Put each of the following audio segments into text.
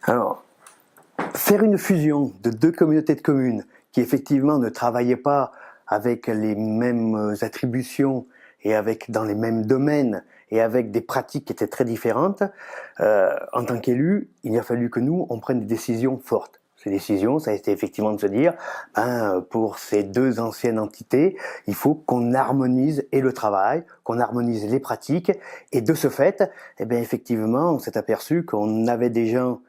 Alors, faire une fusion de deux communautés de communes qui effectivement ne travaillaient pas avec les mêmes attributions et dans les mêmes domaines et avec des pratiques qui étaient très différentes, en tant qu'élu, il a fallu que nous, on prenne des décisions fortes. Ces décisions, ça a été effectivement de se dire, pour ces deux anciennes entités, il faut qu'on harmonise et le travail, qu'on harmonise les pratiques, et de ce fait, eh bien effectivement, on s'est aperçu qu'on avait des gens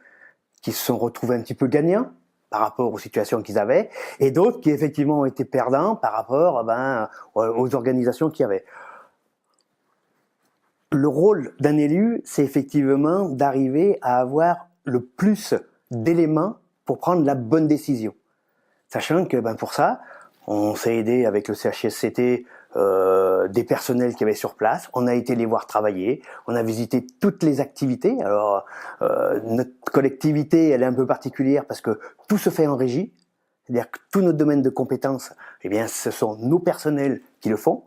qui se sont retrouvés un petit peu gagnants par rapport aux situations qu'ils avaient, et d'autres qui effectivement ont été perdants par rapport aux organisations qu'il y avait. Le rôle d'un élu, c'est effectivement d'arriver à avoir le plus d'éléments pour prendre la bonne décision. Sachant que pour ça, on s'est aidé avec le CHSCT des personnels qui avaient sur place, on a été les voir travailler, on a visité toutes les activités. Alors notre collectivité, elle est un peu particulière parce que tout se fait en régie, c'est-à-dire que tous nos domaines de compétences, eh bien, ce sont nos personnels qui le font.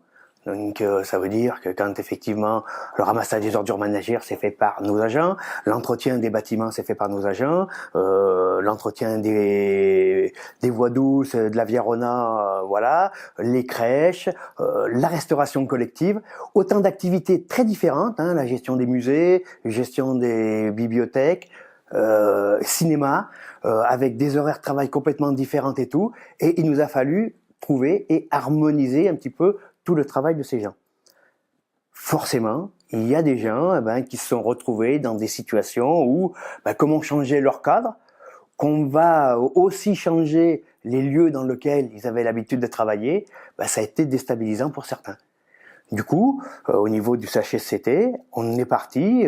Donc ça veut dire que quand effectivement le ramassage des ordures ménagères c'est fait par nos agents, l'entretien des bâtiments c'est fait par nos agents, l'entretien des voies douces, de l'aviarona, voilà, les crèches, la restauration collective, autant d'activités très différentes, la gestion des musées, la gestion des bibliothèques, cinéma, avec des horaires de travail complètement différents et tout, et il nous a fallu trouver et harmoniser un petit peu tout le travail de ces gens. Forcément, il y a des gens qui se sont retrouvés dans des situations où comment changer leur cadre, qu'on va aussi changer les lieux dans lesquels ils avaient l'habitude de travailler, ça a été déstabilisant pour certains. Du coup, au niveau du CHSCT, on est parti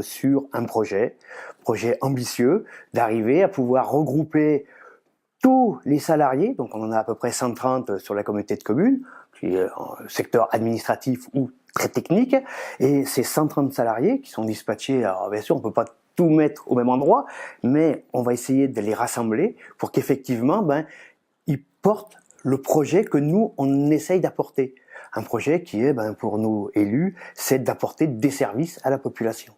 sur un projet ambitieux, d'arriver à pouvoir regrouper tous les salariés, donc on en a à peu près 130 sur la communauté de communes, qui est en secteur administratif ou très technique, et ces 130 salariés qui sont dispatchés, alors bien sûr on ne peut pas tout mettre au même endroit, mais on va essayer de les rassembler pour qu'effectivement ils portent le projet que nous on essaye d'apporter. Un projet qui est pour nous élus, c'est d'apporter des services à la population.